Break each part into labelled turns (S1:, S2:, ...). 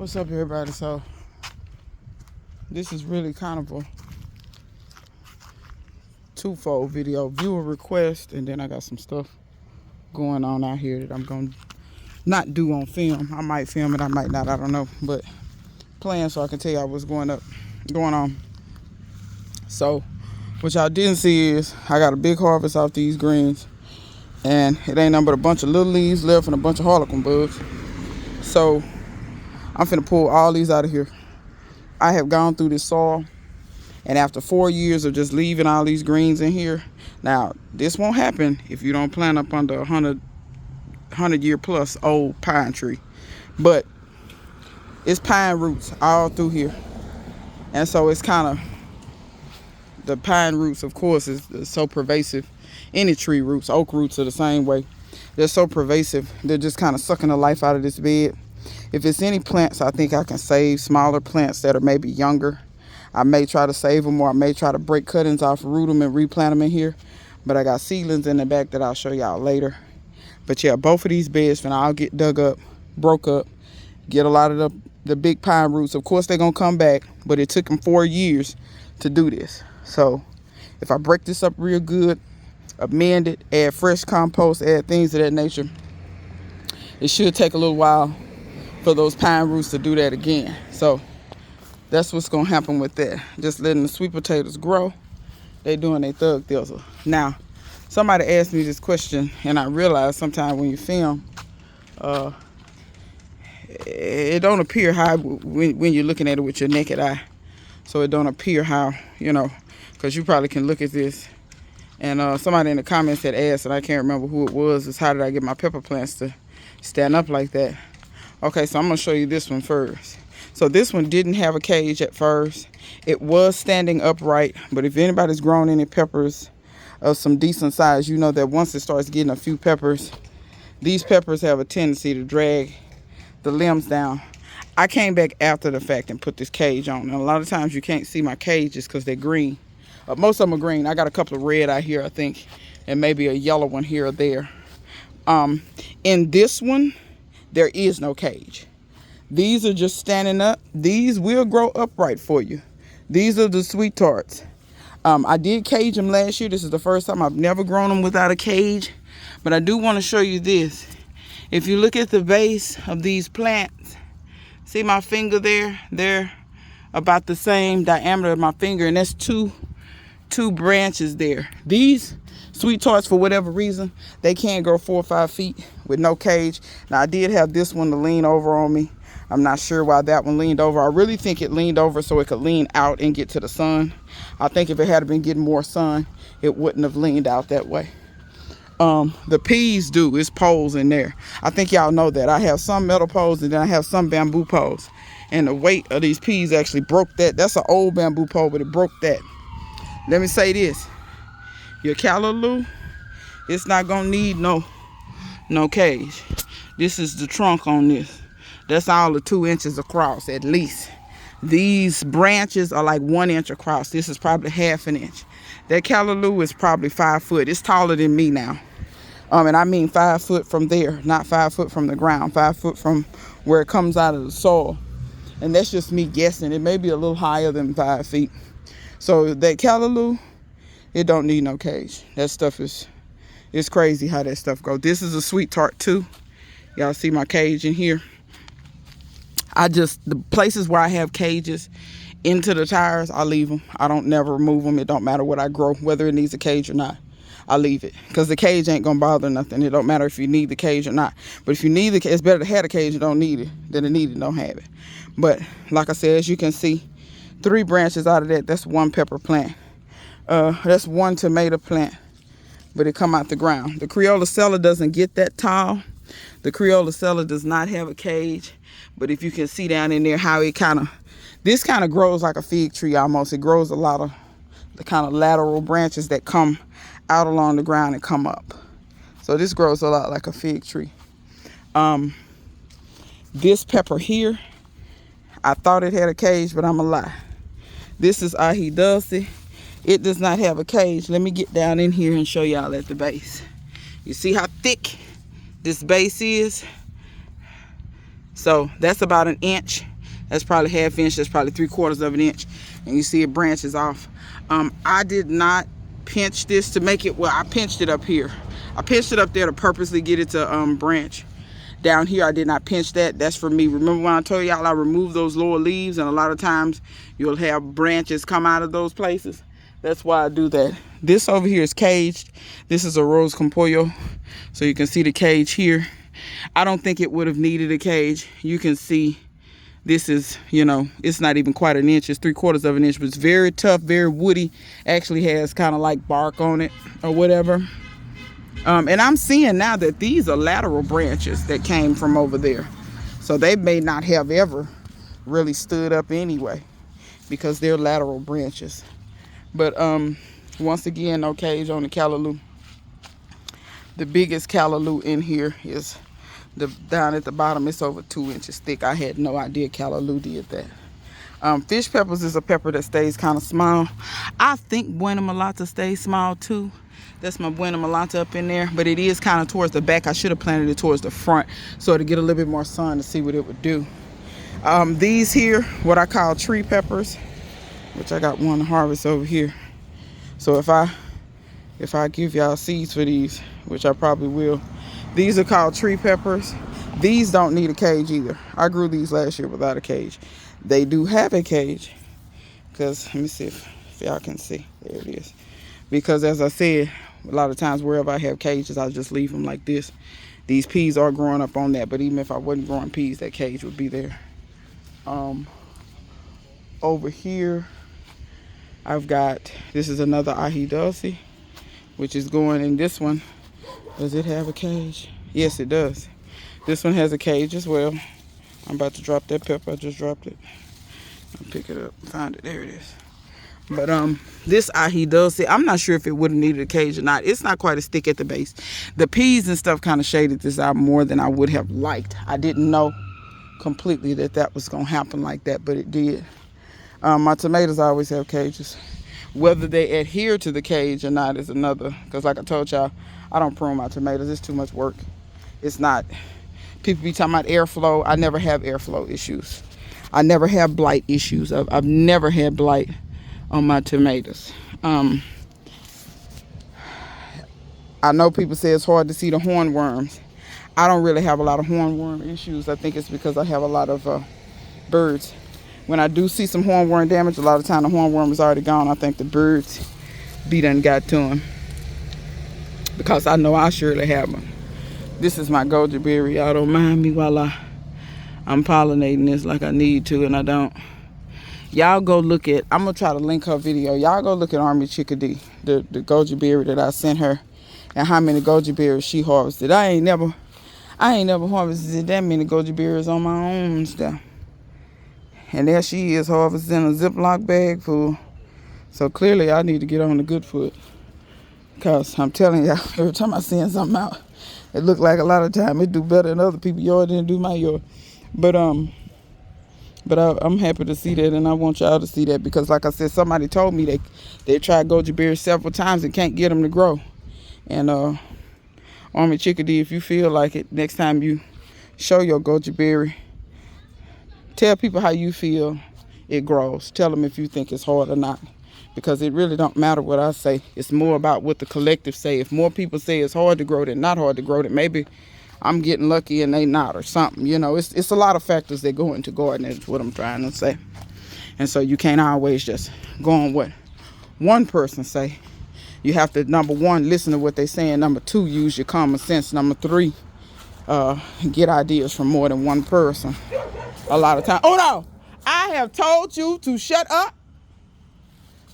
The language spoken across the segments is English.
S1: What's up, everybody? So this is really kind of a twofold video. Viewer request, and then I got some stuff going on out here that I'm gonna not do on film. I might film it, I might not, I don't know, but playing so I can tell y'all what's going on. So what y'all didn't see is I got a big harvest off these greens, and it ain't nothing but a bunch of little leaves left and a bunch of harlequin bugs. So I'm finna pull all these out of here. I have gone through this soil, and after 4 years of just leaving all these greens in here, now this won't happen if you don't plant up under a 100-year plus old pine tree, but it's pine roots all through here, and so it's kind of, the pine roots, of course, is so pervasive. Any tree roots, oak roots are the same way. They're so pervasive, they're just kind of sucking the life out of this bed. If it's any plants I think I can save, smaller plants that are maybe younger, I may try to save them, or I may try to break cuttings off, root them, and replant them in here. But I got seedlings in the back that I'll show y'all later. But yeah, both of these beds finna all get dug up, broke up, get a lot of the big pine roots. Of course, they're gonna come back, but it took them 4 years to do this. So if I break this up real good, amend it, add fresh compost, add things of that nature, it should take a little while for those pine roots to do that again. So that's what's gonna happen with that. Just letting the sweet potatoes grow. They doing their thug thizzle. Now, somebody asked me this question, and I realized sometimes when you film, it don't appear how when you're looking at it with your naked eye. So it don't appear how, because you probably can look at this. And somebody in the comments had asked, and I can't remember who it was, is how did I get my pepper plants to stand up like that? Okay, so I'm gonna show you this one first. So this one didn't have a cage at first. It was standing upright, but if anybody's grown any peppers of some decent size, you know that once it starts getting a few peppers, these peppers have a tendency to drag the limbs down. I came back after the fact and put this cage on, and a lot of times you can't see my cages because they're green. Most of them are green. I got a couple of red out here, I think, and maybe a yellow one here or there. In this one, there is no cage. These are just standing up. These will grow upright for you. These are the sweet tarts. I did cage them last year. This is the first time. I've never grown them without a cage. But I do want to show you this. If you look at the base of these plants, see my finger there? They're about the same diameter of my finger, and that's two branches there. These sweet tarts, for whatever reason, they can grow 4 or 5 feet with no cage. Now, I did have this one to lean over on me. I'm not sure why that one leaned over. I really think it leaned over so it could lean out and get to the sun. I think if it had been getting more sun, it wouldn't have leaned out that way. The peas do. It's poles in there. I think y'all know that. I have some metal poles, and then I have some bamboo poles. And the weight of these peas actually broke that. That's an old bamboo pole, but it broke that. Let me say this. Your callaloo, it's not gonna need no cage. This is the trunk on this. That's all of 2 inches across at least. These branches are like 1 inch across. This is probably ½ an inch. That callaloo is probably 5 foot. It's taller than me now. And I mean 5 foot from there, not 5 foot from the ground, 5 foot from where it comes out of the soil. And that's just me guessing. It may be a little higher than 5 feet. So that callaloo, it don't need no cage. That stuff it's crazy how that stuff goes. This is a sweet tart too. Y'all see my cage in here. The places where I have cages into the tires, I leave them. I don't never remove them. It don't matter what I grow, whether it needs a cage or not. I leave it because the cage ain't gonna bother nothing. It don't matter if you need the cage or not. But if you need the cage, it's better to have the cage and don't need it than to need it and don't have it. But like I said, as you can see, 3 branches out of that. That's 1 pepper plant. That's 1 tomato plant, but it come out the ground. The Creola doesn't get that tall. The Creola does not have a cage, but if you can see down in there how it this kind of grows like a fig tree almost. It grows a lot of the kind of lateral branches that come out along the ground and come up. So this grows a lot like a fig tree. This pepper here, I thought it had a cage, but I'm a lie. This is ahi dulce. It does not have a cage. Let me get down in here and show y'all at the base. You see how thick this base is? So that's about 1 inch That's probably 1/2 inch. That's probably 3/4 of an inch. And you see it branches off. I did not pinch this to make it, well, I pinched it up here. I pinched it up there to purposely get it to branch. Down here, I did not pinch that. That's for me. Remember when I told y'all I removed those lower leaves, and a lot of times you'll have branches come out of those places? That's why I do that. This over here is caged. This is a rose compollo. So you can see the cage here. I don't think it would have needed a cage. You can see this is, you know, it's not even quite an inch. It's 3/4 of an inch, but it's very tough, very woody. Actually has kind of like bark on it or whatever. And I'm seeing now that these are lateral branches that came from over there. So they may not have ever really stood up anyway, because they're lateral branches. But once again, no cage on the callaloo. The biggest callaloo in here is down at the bottom. It's over 2 inches thick. I had no idea callaloo did that. Fish peppers is a pepper that stays kind of small. I think Buena Malata stays small too. That's my Buena Malata up in there, but it is kind of towards the back. I should have planted it towards the front so to get a little bit more sun to see what it would do. These here, what I call tree peppers, which I got one to harvest over here. So if I give y'all seeds for these, which I probably will, these are called tree peppers. These don't need a cage either. I grew these last year without a cage. They do have a cage, because let me see if y'all can see. There it is. Because as I said, a lot of times wherever I have cages, I just leave them like this. These peas are growing up on that, but even if I wasn't growing peas, that cage would be there. Over here, I've got, this is another ají dulce, which is going in this one. Does it have a cage? Yes, it does. This one has a cage as well. I'm about to drop that pepper. I just dropped it. I'll pick it up, find it. There it is. But this ají dulce, I'm not sure if it would have needed a cage or not. It's not quite as thick at the base. The peas and stuff kind of shaded this out more than I would have liked. I didn't know completely that was going to happen like that, but it did. My tomatoes always have cages. Whether they adhere to the cage or not is another, because like I told y'all, I don't prune my tomatoes. It's too much work. It's not. People be talking about airflow. I never have airflow issues. I never have blight issues. I've never had blight on my tomatoes. I know people say it's hard to see the hornworms. I don't really have a lot of hornworm issues. I think it's because I have a lot of birds. When I do see some hornworm damage, a lot of the time the hornworm is already gone. I think the birds done got to them, because I know I surely have them. This is my goji berry. Y'all don't mind me while I'm pollinating this like I need to, and I don't. Y'all go look at, I'm going to try to link her video. Y'all go look at Army Chickadee, the goji berry that I sent her, and how many goji berries she harvested. I ain't never harvested that many goji berries on my own and stuff. And there she is harvesting a Ziploc bag full. So clearly I need to get on the good foot, because I'm telling y'all, every time I send something out, it look like a lot of time it do better than other people yard than do my yard. But I'm happy to see that, and I want y'all to see that, because like I said, somebody told me they tried goji berries several times and can't get them to grow. And Army Chickadee, if you feel like it, next time you show your goji berry, tell people how you feel it grows. Tell them if you think it's hard or not, because it really don't matter what I say. It's more about what the collective say. If more people say it's hard to grow than not hard to grow, then maybe I'm getting lucky and they not, or something. You know, it's a lot of factors that go into gardening, is what I'm trying to say. And so you can't always just go on what one person say. You have to, number one, listen to what they're saying. Number two, use your common sense. Number three, get ideas from more than one person. A lot of time. Oh no! I have told you to shut up.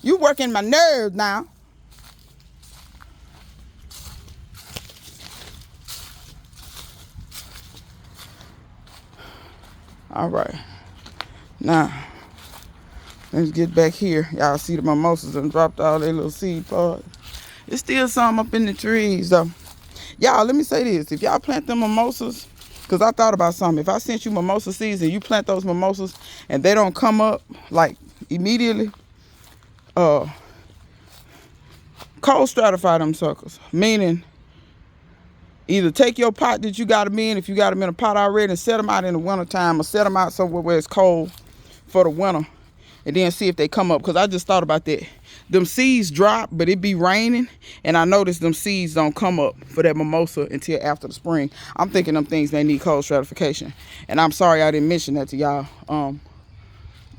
S1: You working my nerves now. All right. Now, let's get back here. Y'all see the mimosas and dropped all their little seed pods. There's still some up in the trees though. Y'all, let me say this. If y'all plant them mimosas, because I thought about something. If I sent you mimosa seeds and you plant those mimosas and they don't come up like immediately, cold stratify them suckers. Meaning, either take your pot that you got them in, if you got them in a pot already, and set them out in the wintertime, or set them out somewhere where it's cold for the winter and then see if they come up. Because I just thought about that. Them seeds drop, but it be raining, and I noticed them seeds don't come up for that mimosa until after the spring. I'm thinking them things may need cold stratification, and I'm sorry I didn't mention that to y'all.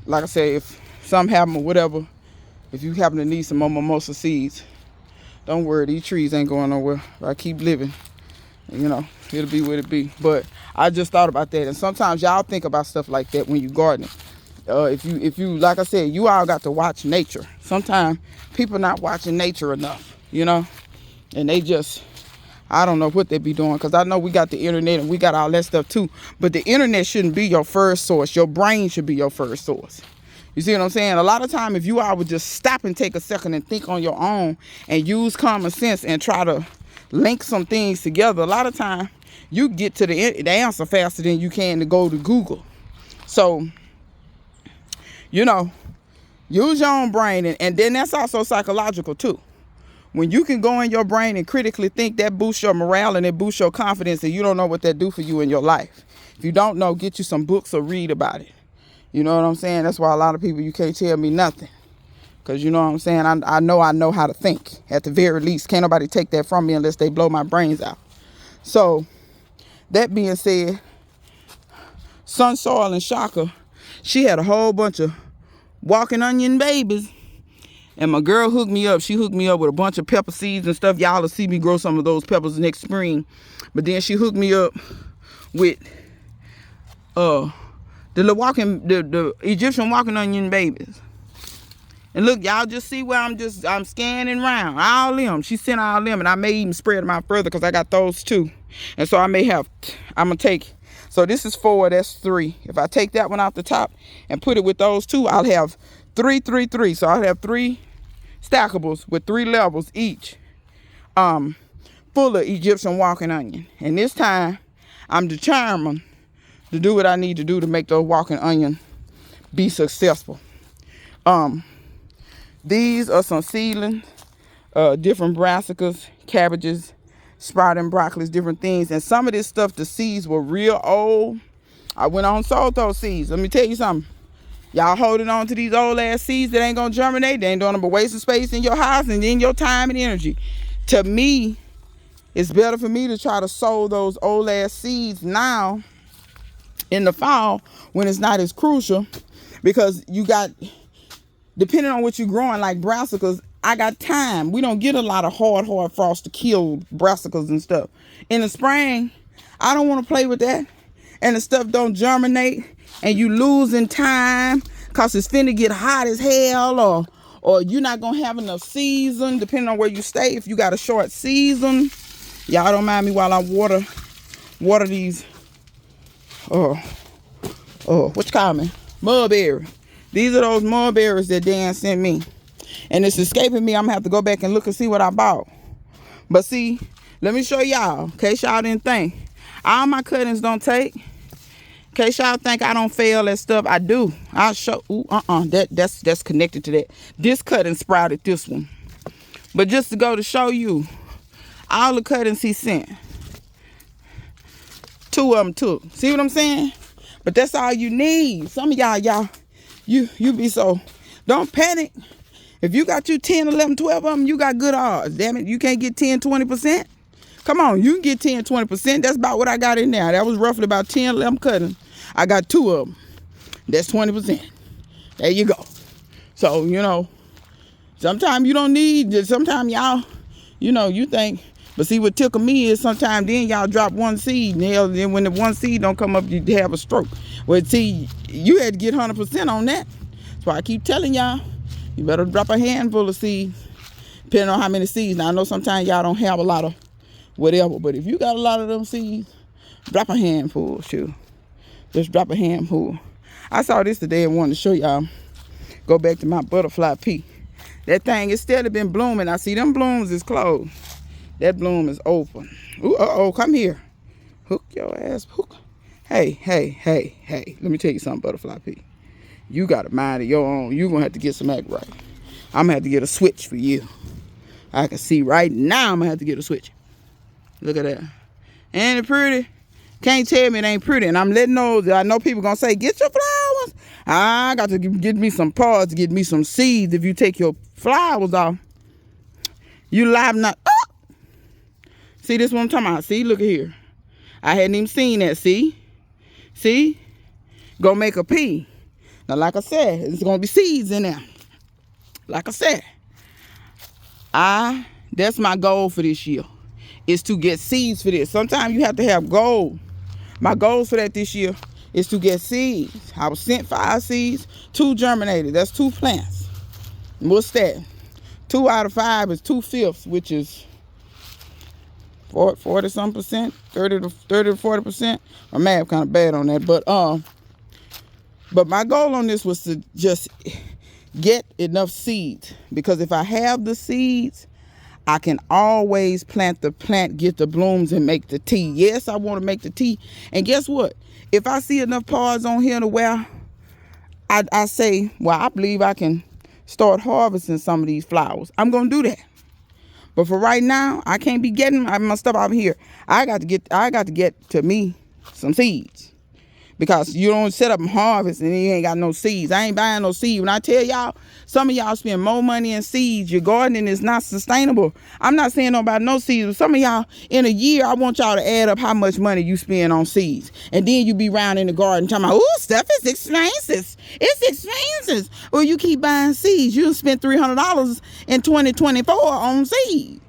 S1: Like I said, if something happen or whatever, if you happen to need some more mimosa seeds, don't worry, these trees ain't going nowhere. I keep living, you know, it'll be what it be. But I just thought about that, and sometimes y'all think about stuff like that when you gardening. If you like I said, you all got to watch nature. Sometimes people not watching nature enough, you know, and they just, I don't know what they be doing, because I know we got the internet and we got all that stuff too, but the internet shouldn't be your first source. Your brain should be your first source. You see what I'm saying? A lot of time, if you all would just stop and take a second and think on your own and use common sense and try to link some things together, a lot of time you get to the answer faster than you can to go to Google. So, you know, use your own brain, and then that's also psychological too. When you can go in your brain and critically think, that boosts your morale and it boosts your confidence, and you don't know what that do for you in your life. If you don't know, get you some books or read about it. You know what I'm saying? That's why a lot of people, you can't tell me nothing. Because you know what I'm saying? I know how to think. At the very least, can't nobody take that from me unless they blow my brains out. So, that being said, Sun Soil and Shaka, she had a whole bunch of walking onion babies. And my girl hooked me up. She hooked me up with a bunch of pepper seeds and stuff. Y'all will see me grow some of those peppers next spring. But then she hooked me up with the Egyptian walking onion babies. And look, y'all just see where I'm scanning around. All them. She sent all them, and I may even spread them out further because I got those too. And so I'm gonna take, so this is 4, that's 3. If I take that one off the top and put it with those 2, I'll have 3, 3, 3. So I'll have 3 stackables with 3 levels each, full of Egyptian walking onion. And this time, I'm determined to do what I need to do to make those walking onion be successful. These are some seedlings, different brassicas, cabbages, sprouting broccolis, different things. And some of this stuff, the seeds were real old. I went on and sold those seeds. Let me tell you something. Y'all holding on to these old ass seeds that ain't gonna germinate. They ain't doing them but wasting space in your house and in your time and energy. To me, it's better for me to try to sow those old ass seeds now in the fall when it's not as crucial, because you got, depending on what you're growing, like brassicas, I got time. We don't get a lot of hard frost to kill brassicas and stuff. In the spring, I don't want to play with that. And the stuff don't germinate, and you losing time because it's finna get hot as hell, or you're not gonna have enough season, depending on where you stay. If you got a short season, y'all don't mind me while I water these, what you call me? Mulberry. These are those mulberries that Dan sent me. And it's escaping me. I'm gonna have to go back and look and see what I bought. But see, let me show y'all, in case y'all didn't think. All my cuttings don't take. In case y'all think I don't fail at stuff, I do. I'll show. That's connected to that. This cutting sprouted this one. But just to go to show you, all the cuttings he sent, 2 of them took. See what I'm saying? But that's all you need. Some of y'all, you be so, don't panic. If you got you 10, 11, 12 of them, you got good odds. Damn it, you can't get 10, 20%? Come on, you can get 10, 20%. That's about what I got in there. That was roughly about 10, 11 cuttings. I got 2 of them. That's 20%. There you go. So, you know, sometimes you don't need, sometimes y'all, you know, you think, but see what tickle me is sometimes then y'all drop one seed, and then when the one seed don't come up, you have a stroke. Well, see, you had to get 100% on that. That's why I keep telling y'all, you better drop a handful of seeds, depending on how many seeds. Now, I know sometimes y'all don't have a lot of whatever, but if you got a lot of them seeds, drop a handful, sure. Just drop a handful. I saw this today and wanted to show y'all. Go back to my butterfly pea. That thing is still been blooming. I see them blooms is closed. That bloom is open. Ooh, come here. Hook your ass. Hook. Hey. Let me tell you something, butterfly pea. You got a mind of your own. You're going to have to get some act right. I'm going to have to get a switch for you. I can see right now I'm going to have to get a switch. Look at that. Ain't it pretty? Can't tell me it ain't pretty. And I'm letting those, I know people going to say, get your flowers. pods. I got to get me some pods to get me some seeds. If you take your flowers off, you live not. Oh! See, this what I'm talking about. See, look at here. I hadn't even seen that. See? Go make a pea. Now, like I said, it's going to be seeds in there. Like I said, that's my goal for this year, is to get seeds for this. Sometimes you have to have goal. My goals for that this year is to get seeds. I was sent 5 seeds, 2 germinated. That's 2 plants. What's that? 2 out of 5 is 2/5, which is 40-some%, 30 to 40%. My math kind of bad on that, but my goal on this was to just get enough seeds, because if I have the seeds, I can always plant the plant, get the blooms, and make the tea. Yes, I want to make the tea. And guess what? If I see enough pods on here to where I say, well, I believe I can start harvesting some of these flowers, I'm going to do that. But for right now, I can't be getting my stuff out here. I got to get to me some seeds. Because you don't set up and harvest and you ain't got no seeds. I ain't buying no seeds. When I tell y'all, some of y'all spend more money in seeds, your gardening is not sustainable. I'm not saying nobody no seeds, but some of y'all, in a year, I want y'all to add up how much money you spend on seeds. And then you be around in the garden talking about, ooh, stuff is expensive. It's expensive. Well, you keep buying seeds. You spent $300 in 2024 on seeds.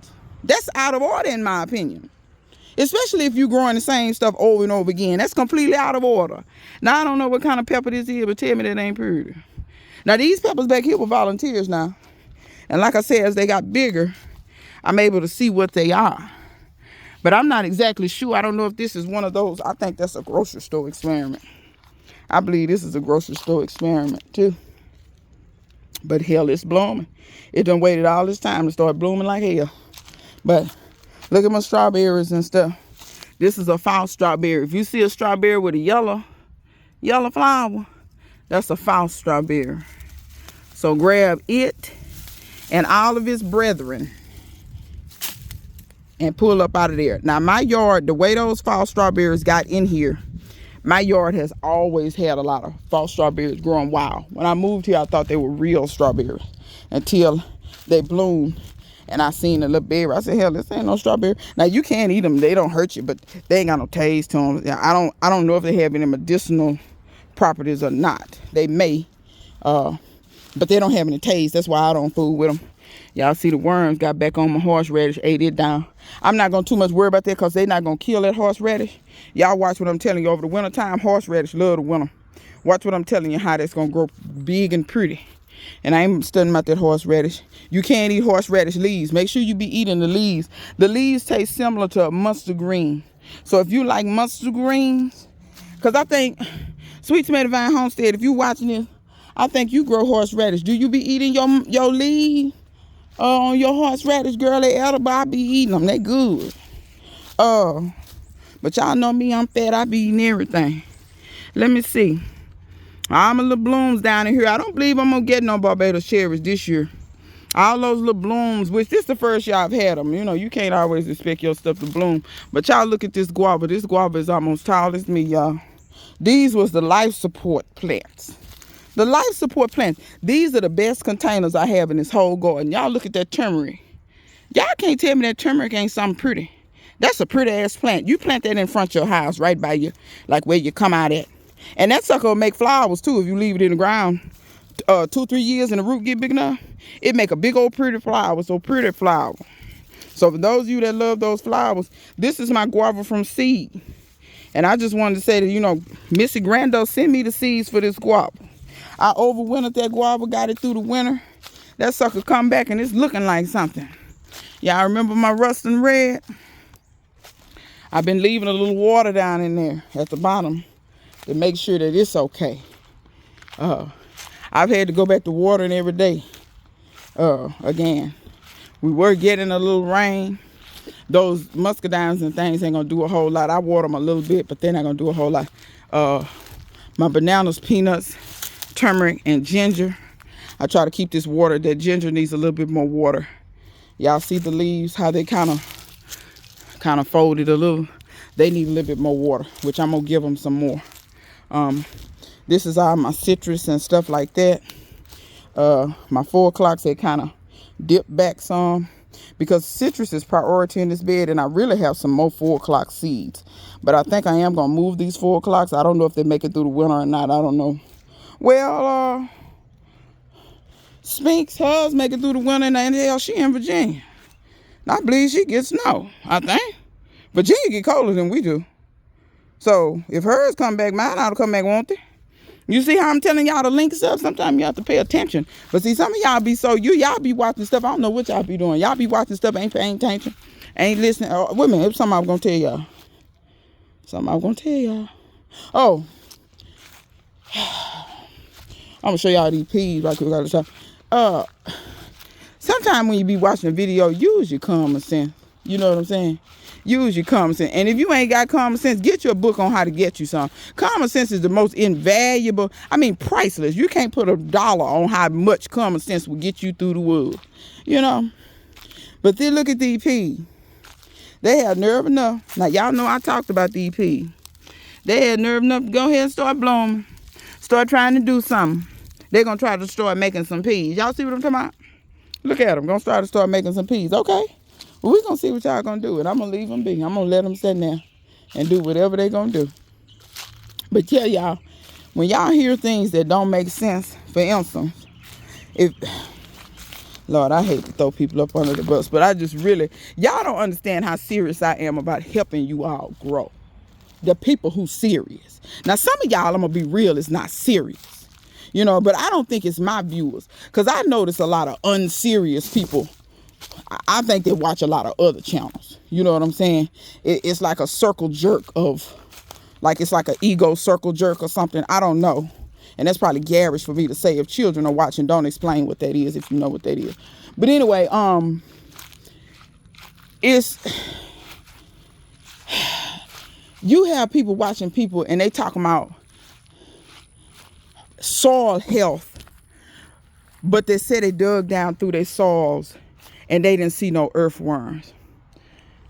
S1: That's out of order, in my opinion. Especially if you're growing the same stuff over and over again. That's completely out of order. Now, I don't know what kind of pepper this is, but tell me that ain't pretty. Now, these peppers back here were volunteers now. And like I said, as they got bigger, I'm able to see what they are. But I'm not exactly sure. I don't know if this is one of those. I think that's a grocery store experiment. I believe this is a grocery store experiment, too. But hell, it's blooming. It done waited all this time to start blooming like hell. But look at my strawberries and stuff. This is a false strawberry. If you see a strawberry with a yellow flower, that's a false strawberry. So grab it and all of its brethren and pull up out of there. Now, my yard, the way those false strawberries got in here, my yard has always had a lot of false strawberries growing wild. When I moved here, I thought they were real strawberries until they bloomed. And I seen a little berry. I said, hell, this ain't no strawberry. Now, you can't eat them. They don't hurt you, but they ain't got no taste to them. I don't know if they have any medicinal properties or not. They may, but they don't have any taste. That's why I don't fool with them. Y'all see the worms got back on my horseradish, ate it down. I'm not going to too much worry about that because they're not going to kill that horseradish. Y'all watch what I'm telling you. Over the winter time, horseradish love the winter. Watch what I'm telling you, how that's going to grow big and pretty. And I ain't studying about that horseradish. You can't eat horseradish leaves. Make sure you be eating the leaves. The leaves taste similar to a mustard green. So if you like mustard greens, because I think, Sweet Tomato Vine Homestead, if you watching this, I think you grow horseradish. Do you be eating your leaves on your horseradish, girl? They edible. I be eating them. They good. But y'all know me, I'm fat. I be eating everything. Let me see. All my little blooms down in here. I don't believe I'm going to get no Barbados cherries this year. All those little blooms, which this is the first year I've had them. You know, you can't always expect your stuff to bloom. But y'all look at this guava. This guava is almost tall as me, y'all. These was the life support plants. The life support plants. These are the best containers I have in this whole garden. Y'all look at that turmeric. Y'all can't tell me that turmeric ain't something pretty. That's a pretty ass plant. You plant that in front of your house, right by you, like where you come out at. And that sucker will make flowers too if you leave it in the ground 2-3 years and the root get big enough. It make a big old pretty flower. So pretty flower. So for those of you that love those flowers, this is my guava from seed. And I just wanted to say that, you know, Missy Grando sent me the seeds for this guava. I overwintered that guava, got it through the winter. That sucker come back and it's looking like something. Y'all remember my rusting red? I've been leaving a little water down in there at the bottom to make sure that it's okay. I've had to go back to watering every day. Again, we were getting a little rain. Those muscadines and things ain't gonna do a whole lot. I water them a little bit, but they're not gonna do a whole lot. My bananas, peanuts, turmeric, and ginger. I try to keep this water. That ginger needs a little bit more water. Y'all see the leaves, how they kind of folded a little. They need a little bit more water, which I'm gonna give them some more. This is all my citrus and stuff like that. My 4 o'clocks, they kind of dip back some because citrus is priority in this bed, and I really have some more 4 o'clock seeds. But I think I am going to move these 4 o'clocks. I don't know if they make it through the winter or not. I don't know. Well, Spinks, hers make it through the winter, and hell, she in Virginia. And I believe she gets snow, I think. Virginia get colder than we do. So if hers come back, mine ought to come back, won't they? You see how I'm telling y'all to link stuff? Sometimes you have to pay attention. But see, some of y'all be so, y'all be watching stuff. I don't know what y'all be doing. Y'all be watching stuff, ain't paying attention, ain't listening. Oh, wait a minute, it was something I was going to tell y'all. Oh, I'm going to show y'all these peas right quick. Sometimes when you be watching a video, use your common sense. You know what I'm saying? Use your common sense. And if you ain't got common sense, get you a book on how to get you some. Common sense is the most invaluable, priceless. You can't put $1 on how much common sense will get you through the woods. You know? But then look at these peas. They have nerve enough. Now, y'all know I talked about these peas. They had nerve enough to go ahead and start blooming. Start trying to do something. They're going to try to start making some peas. Y'all see what I'm talking about? Look at them. Going to start making some peas. Okay. Well, we're going to see what y'all going to do. And I'm going to leave them be. I'm going to let them sit there and do whatever they're going to do. But yeah, y'all, when y'all hear things that don't make sense, for instance, Lord, I hate to throw people up under the bus, but I just really, y'all don't understand how serious I am about helping you all grow. The people who serious. Now, some of y'all, I'm going to be real, is not serious. You know, but I don't think it's my viewers. Because I notice a lot of unserious people. I think they watch a lot of other channels. You know what I'm saying? It's like a circle jerk it's like an ego circle jerk or something. I don't know. And that's probably garish for me to say. If children are watching, don't explain what that is if you know what that is. But anyway, you have people watching people and they talking about soil health, but they said they dug down through their soils and they didn't see no earthworms.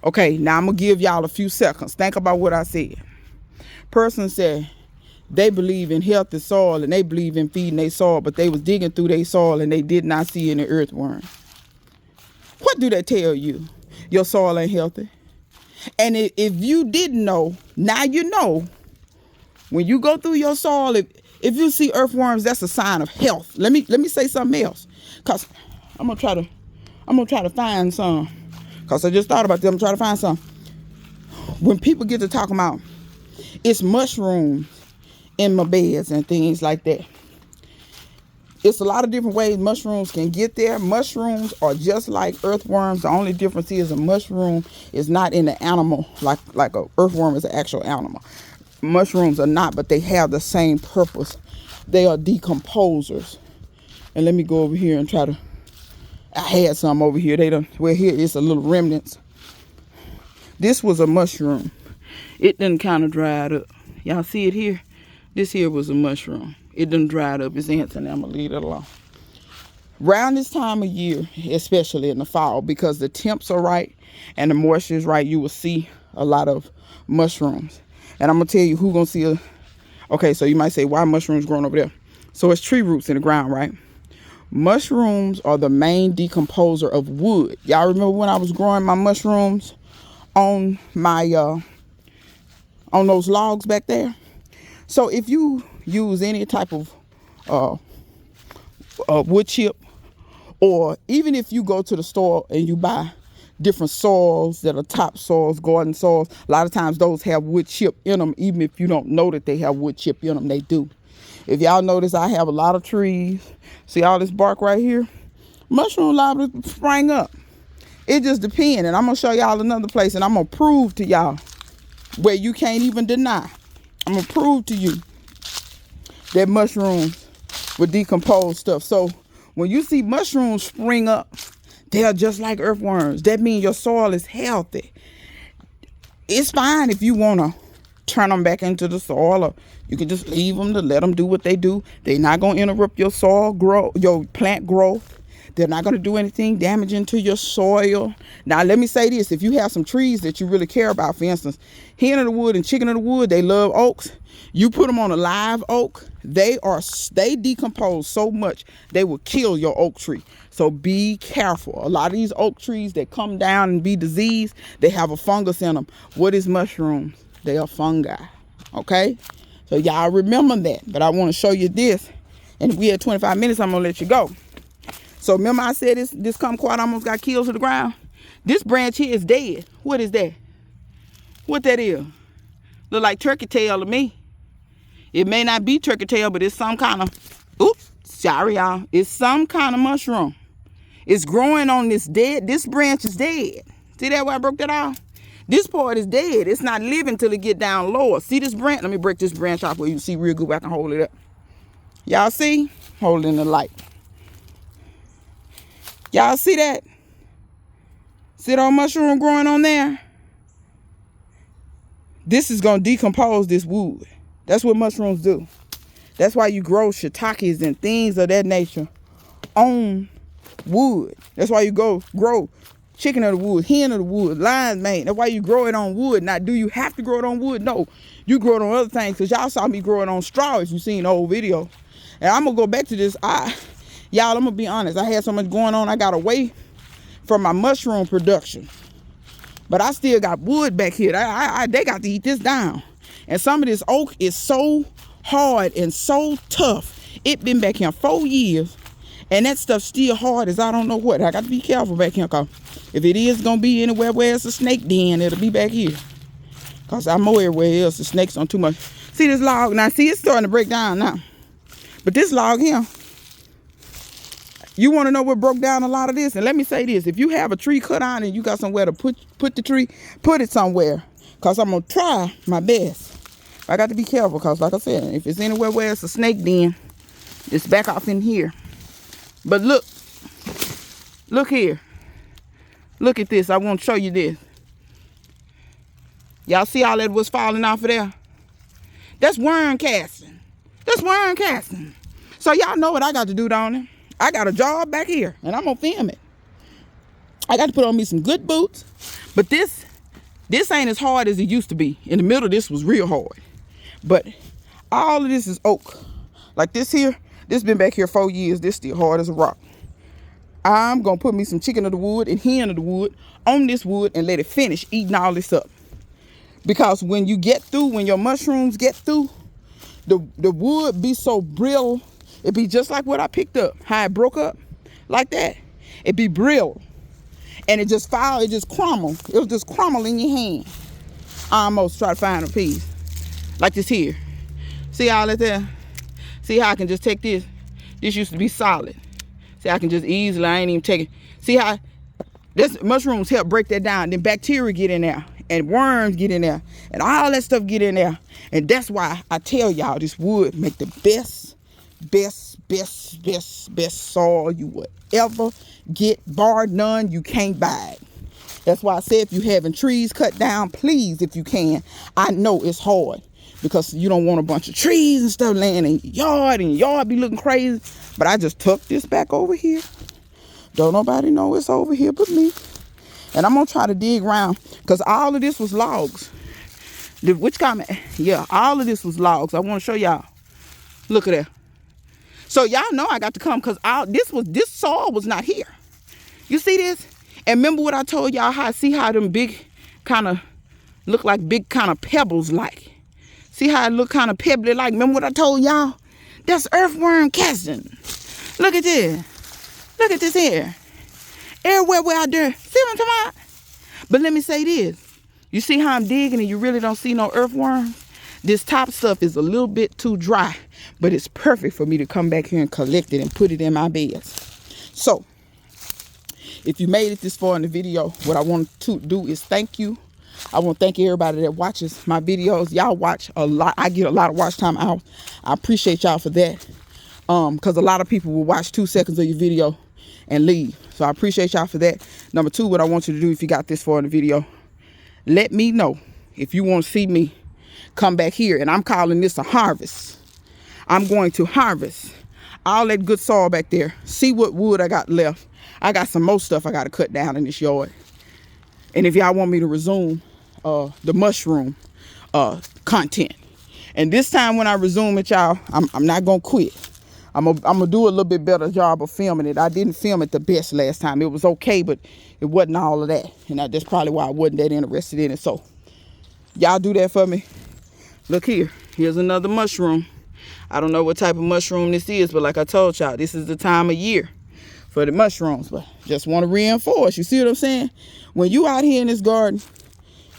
S1: Okay, now I'm going to give y'all a few seconds. Think about what I said. Person said they believe in healthy soil and they believe in feeding their soil, but they was digging through their soil and they did not see any earthworms. What do they tell you? Your soil ain't healthy. And if you didn't know, now you know. When you go through your soil, if you see earthworms, that's a sign of health. Let me say something else, cause I'm gonna try to find some. Cause I just thought about them. I'm trying to find some. When people get to talking about it's mushrooms in my beds and things like that, it's a lot of different ways mushrooms can get there. Mushrooms are just like earthworms. The only difference is a mushroom is not in the animal like a earthworm is an actual animal. Mushrooms are not, but they have the same purpose. They are decomposers. And let me go over here and try to. I had some over here. Here it's a little remnants. This was a mushroom. It done kind of dried up. Y'all see it here? This here was a mushroom. It done dried up. It's ants, and I'm gonna leave it alone. Around this time of year, especially in the fall, because the temps are right and the moisture is right, you will see a lot of mushrooms. And I'm gonna tell you who gonna see okay, so you might say, why mushrooms growing over there? So it's tree roots in the ground, right? Mushrooms are the main decomposer of wood. Y'all remember when I was growing my mushrooms on my on those logs back there? So if you use any type of wood chip, or even if you go to the store and you buy different soils that are top soils, garden soils, a lot of times those have wood chip in them. Even if you don't know that they have wood chip in them, they do. If y'all notice, I have a lot of trees. See all this bark right here? Mushroom liable to spring up. It just depends. And I'm going to show y'all another place, and I'm going to prove to y'all where you can't even deny. I'm going to prove to you that mushrooms will decompose stuff. So when you see mushrooms spring up, they are just like earthworms. That means your soil is healthy. It's fine if you want to turn them back into the soil, or you can just leave them to let them do what they do. They're not going to interrupt your soil grow, your plant growth. They're not going to do anything damaging to your soil. Now, let me say this. If you have some trees that you really care about, for instance, hen of the wood and chicken of the wood, they love oaks. You put them on a live oak, they decompose so much, they will kill your oak tree. So be careful. A lot of these oak trees that come down and be diseased, they have a fungus in them. What is mushrooms? They are fungi. Okay? So y'all remember that. But I want to show you this. And if we had 25 minutes, I'm going to let you go. So remember I said this kumquat almost got killed to the ground? This branch here is dead. What is that? What that is? Look like turkey tail to me. It may not be turkey tail, but it's some kind of, oops, sorry y'all. It's some kind of mushroom. It's growing on this branch is dead. See that where I broke that off? This part is dead. It's not living till it get down lower. See this branch? Let me break this branch off where you see real good where I can hold it up. Y'all see? Hold it in the light. Y'all see that? See that mushroom growing on there? This is going to decompose this wood. That's what mushrooms do. That's why you grow shiitakes and things of that nature on wood. That's why you grow chicken of the wood, hen of the wood, lion's mane. That's why you grow it on wood. Now, do you have to grow it on wood? No. You grow it on other things, because y'all saw me grow it on straw if you seen the old video. And I'm going to go back to this. Y'all, I'm going to be honest. I had so much going on. I got away from my mushroom production. But I still got wood back here. They got to eat this down. And some of this oak is so hard and so tough. It been back here 4 years. And that stuff still hard as I don't know what. I got to be careful back here. Cause if it is going to be anywhere where it's a snake den, it'll be back here. Because I mow everywhere else. The snakes on too much. See this log? Now, see, it's starting to break down now. But this log here, you want to know what broke down a lot of this? And let me say this. If you have a tree cut out and you got somewhere to put the tree, put it somewhere. Because I'm going to try my best. I got to be careful because, like I said, if it's anywhere where it's a snake den, it's back off in here. But look here. Look at this. I want to show you this. Y'all see all that was falling off of there? That's worm casting. That's worm casting. So y'all know what I got to do, don't it? I got a job back here, and I'm going to film it. I got to put on me some good boots. But this ain't as hard as it used to be. In the middle, this was real hard. But all of this is oak. Like this here, this been back here 4 years. This still hard as a rock. I'm going to put me some chicken of the wood and hen of the wood on this wood and let it finish eating all this up. Because when you get through, when your mushrooms get through, the wood be so brittle. It be just like what I picked up. How it broke up like that. It be brittle. And it just crumble. It'll just crumble in your hand. I almost try to find a piece. Like this here. See all that there? See how I can just take this? This used to be solid. See, I can just easily, I ain't even take it. See how this mushrooms help break that down. Then bacteria get in there. And worms get in there. And all that stuff get in there. And that's why I tell y'all this wood make the best soil you would ever get, bar none. You can't buy it. That's why I say if you having trees cut down, please, if you can. I know it's hard because you don't want a bunch of trees and stuff laying in your yard, and your yard be looking crazy. But I just tucked this back over here. Don't nobody know it's over here but me. And I'm gonna try to dig around because all of this was logs. Which comment? Yeah, all of this was logs. I want to show y'all. Look at that. So y'all know I got to come because this soil was not here. You see this? And remember what I told y'all, how them big kind of look like big kind of pebbles like. See how it look kind of pebbly like? Remember what I told y'all? That's earthworm casting. Look at this. Look at this here. Everywhere we're out there. See what I'm talking about? But let me say this. You see how I'm digging and you really don't see no earthworms? This top stuff is a little bit too dry, but it's perfect for me to come back here and collect it and put it in my beds. So, if you made it this far in the video, what I want to do is thank you. I want to thank everybody that watches my videos. Y'all watch a lot. I get a lot of watch time out. I appreciate y'all for that. Because a lot of people will watch 2 seconds of your video and leave. So I appreciate y'all for that. Number 2, what I want you to do if you got this far in the video, let me know if you want to see me come back here. And I'm calling this a harvest. I'm going to harvest all that good soil back there. See what wood I got left. I got some more stuff I got to cut down in this yard. And if y'all want me to resume the mushroom content. And this time when I resume it, y'all, I'm not going to quit. I'm gonna do a little bit better job of filming it. I didn't film it the best last time. It was okay, but it wasn't all of that. And that's probably why I wasn't that interested in it. So y'all do that for me. Look here. Here's another mushroom. I don't know what type of mushroom this is, but like I told y'all, this is the time of year for the mushrooms. But just want to reinforce. You see what I'm saying? When you out here in this garden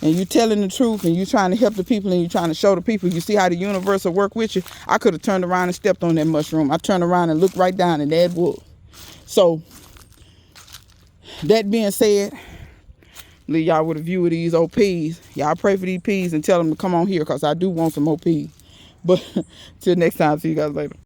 S1: and you telling the truth and you trying to help the people and you trying to show the people, you see how the universe will work with you. I could have turned around and stepped on that mushroom. I turned around and looked right down and there it was. So that being said, leave y'all with a view of these old peas. Y'all pray for these peas and tell them to come on here because I do want some more peas. But till next time, see you guys later.